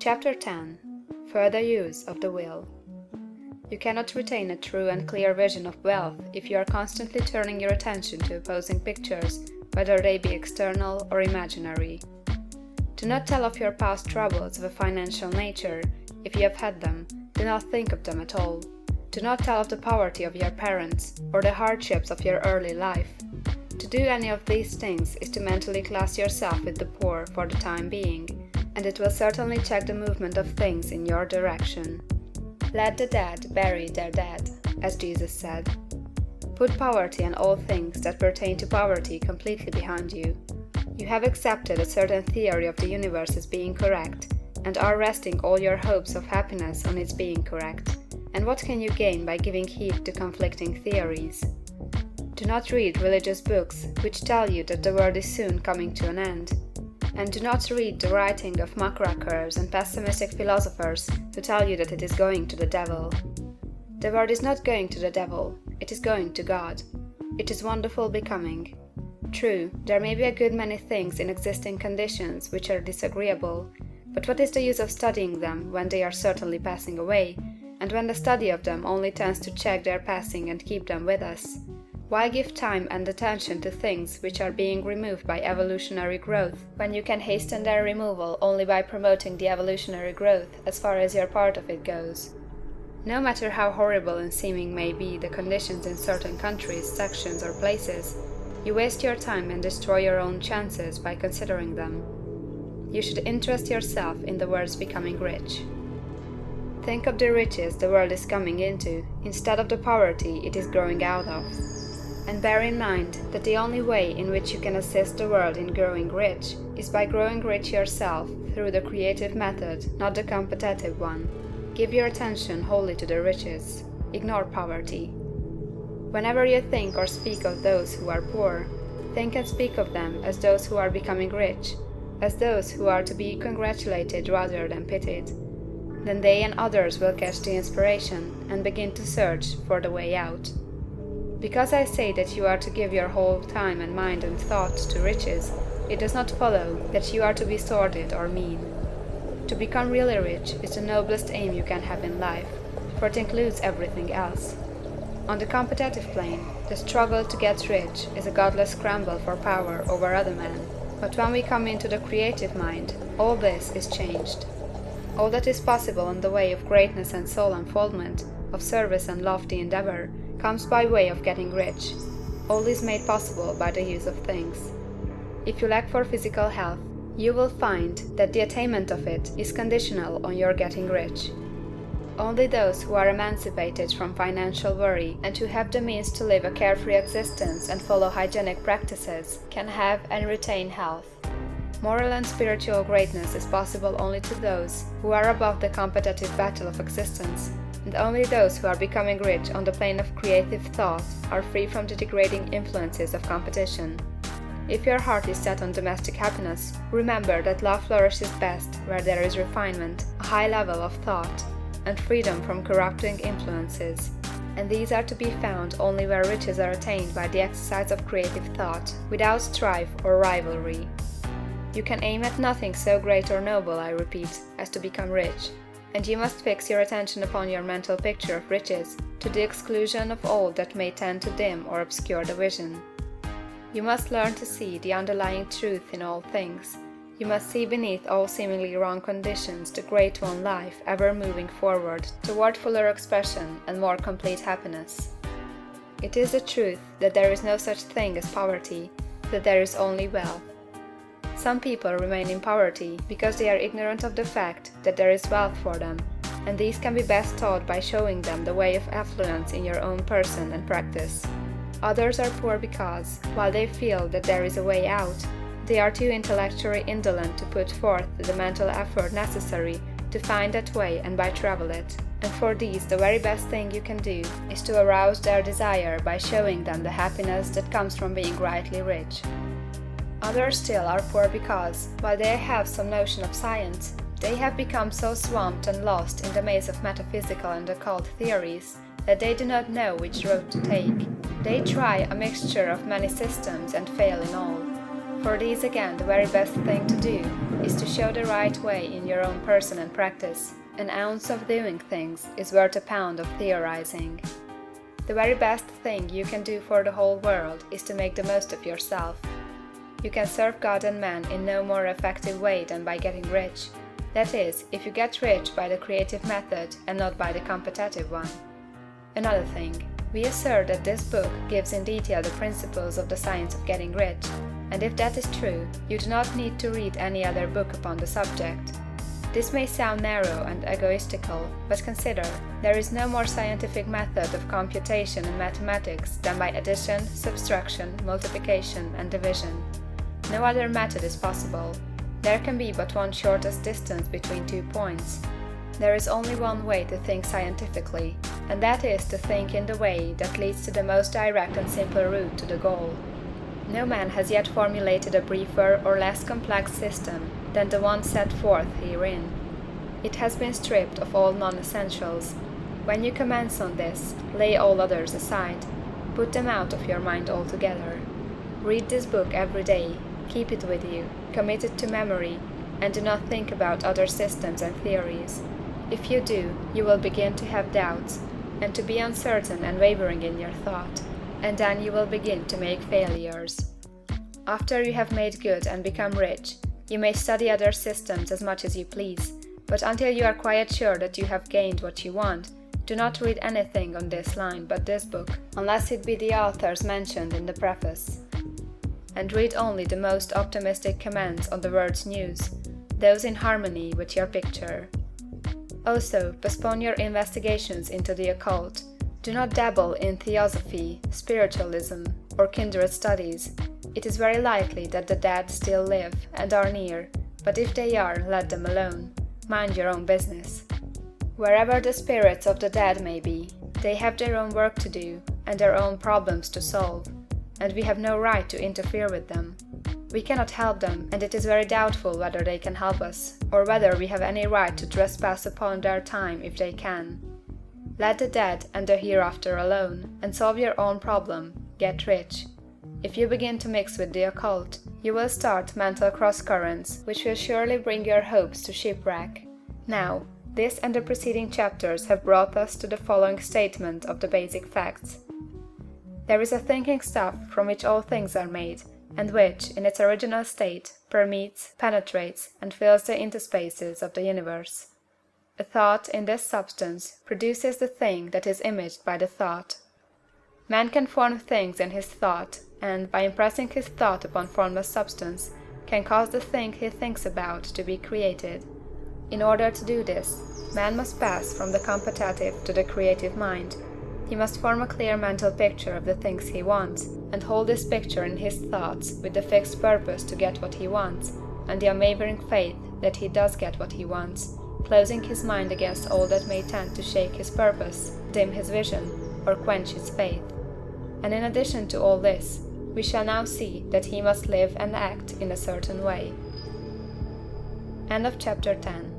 Chapter 10. Further Use of the Will. You cannot retain a true and clear vision of wealth if you are constantly turning your attention to opposing pictures, whether they be external or imaginary. Do not tell of your past troubles of a financial nature, if you have had them. Do not think of them at all. Do not tell of the poverty of your parents, or the hardships of your early life. To do any of these things is to mentally class yourself with the poor for the time being, and it will certainly check the movement of things in your direction. Let the dead bury their dead, as Jesus said. Put poverty and all things that pertain to poverty completely behind you. You have accepted a certain theory of the universe as being correct, and are resting all your hopes of happiness on its being correct. And what can you gain by giving heed to conflicting theories? Do not read religious books which tell you that the world is soon coming to an end. And do not read the writing of muckrakers and pessimistic philosophers who tell you that it is going to the devil. The world is not going to the devil, it is going to God. It is wonderful becoming. True, there may be a good many things in existing conditions which are disagreeable, but what is the use of studying them when they are certainly passing away, and when the study of them only tends to check their passing and keep them with us? Why give time and attention to things which are being removed by evolutionary growth, when you can hasten their removal only by promoting the evolutionary growth as far as your part of it goes? No matter how horrible in seeming may be the conditions in certain countries, sections, or places, you waste your time and destroy your own chances by considering them. You should interest yourself in the world's becoming rich. Think of the riches the world is coming into, instead of the poverty it is growing out of. And bear in mind that the only way in which you can assist the world in growing rich is by growing rich yourself through the creative method, not the competitive one. Give your attention wholly to the riches. Ignore poverty. Whenever you think or speak of those who are poor, think and speak of them as those who are becoming rich, as those who are to be congratulated rather than pitied. Then they and others will catch the inspiration and begin to search for the way out. Because I say that you are to give your whole time and mind and thought to riches, it does not follow that you are to be sordid or mean. To become really rich is the noblest aim you can have in life, for it includes everything else. On the competitive plane, the struggle to get rich is a godless scramble for power over other men. But when we come into the creative mind, all this is changed. All that is possible in the way of greatness and soul unfoldment, of service and lofty endeavor, comes by way of getting rich. All is made possible by the use of things. If you lack for physical health, you will find that the attainment of it is conditional on your getting rich. Only those who are emancipated from financial worry and who have the means to live a carefree existence and follow hygienic practices can have and retain health. Moral and spiritual greatness is possible only to those who are above the competitive battle of existence, and only those who are becoming rich on the plane of creative thought are free from the degrading influences of competition. If your heart is set on domestic happiness, remember that love flourishes best where there is refinement, a high level of thought, and freedom from corrupting influences, and these are to be found only where riches are attained by the exercise of creative thought, without strife or rivalry. You can aim at nothing so great or noble, I repeat, as to become rich, and you must fix your attention upon your mental picture of riches, to the exclusion of all that may tend to dim or obscure the vision. You must learn to see the underlying truth in all things. You must see beneath all seemingly wrong conditions the great one life ever moving forward toward fuller expression and more complete happiness. It is the truth that there is no such thing as poverty, that there is only wealth. Some people remain in poverty because they are ignorant of the fact that there is wealth for them, and these can be best taught by showing them the way of affluence in your own person and practice. Others are poor because, while they feel that there is a way out, they are too intellectually indolent to put forth the mental effort necessary to find that way and by travel it. And for these the very best thing you can do is to arouse their desire by showing them the happiness that comes from being rightly rich. Others still are poor because, while they have some notion of science, they have become so swamped and lost in the maze of metaphysical and occult theories that they do not know which road to take. They try a mixture of many systems and fail in all. For these again the very best thing to do is to show the right way in your own person and practice. An ounce of doing things is worth a pound of theorizing. The very best thing you can do for the whole world is to make the most of yourself. You can serve God and man in no more effective way than by getting rich. That is, if you get rich by the creative method and not by the competitive one. Another thing, we assert that this book gives in detail the principles of the science of getting rich, and if that is true, you do not need to read any other book upon the subject. This may sound narrow and egoistical, but consider, there is no more scientific method of computation in mathematics than by addition, subtraction, multiplication, and division. No other method is possible. There can be but one shortest distance between 2 points. There is only one way to think scientifically, and that is to think in the way that leads to the most direct and simple route to the goal. No man has yet formulated a briefer or less complex system than the one set forth herein. It has been stripped of all non-essentials. When you commence on this, lay all others aside. Put them out of your mind altogether. Read this book every day, keep it with you, commit it to memory, and do not think about other systems and theories. If you do, you will begin to have doubts, and to be uncertain and wavering in your thought, and then you will begin to make failures. After you have made good and become rich, you may study other systems as much as you please, but until you are quite sure that you have gained what you want, do not read anything on this line but this book, unless it be the authors mentioned in the preface. And read only the most optimistic comments on the world's news, those in harmony with your picture. Also, postpone your investigations into the occult. Do not dabble in theosophy, spiritualism, or kindred studies. It is very likely that the dead still live and are near, but if they are, let them alone. Mind your own business. Wherever the spirits of the dead may be, they have their own work to do and their own problems to solve, and we have no right to interfere with them. We cannot help them, and it is very doubtful whether they can help us, or whether we have any right to trespass upon their time if they can. Let the dead and the hereafter alone, and solve your own problem, get rich. If you begin to mix with the occult, you will start mental cross-currents, which will surely bring your hopes to shipwreck. Now, this and the preceding chapters have brought us to the following statement of the basic facts. There is a thinking stuff from which all things are made, and which, in its original state, permeates, penetrates, and fills the interspaces of the universe. A thought in this substance produces the thing that is imaged by the thought. Man can form things in his thought, and, by impressing his thought upon formless substance, can cause the thing he thinks about to be created. In order to do this, man must pass from the competitive to the creative mind. He must form a clear mental picture of the things he wants, and hold this picture in his thoughts with the fixed purpose to get what he wants, and the unwavering faith that he does get what he wants, closing his mind against all that may tend to shake his purpose, dim his vision, or quench his faith. And in addition to all this, we shall now see that he must live and act in a certain way. End of chapter 10.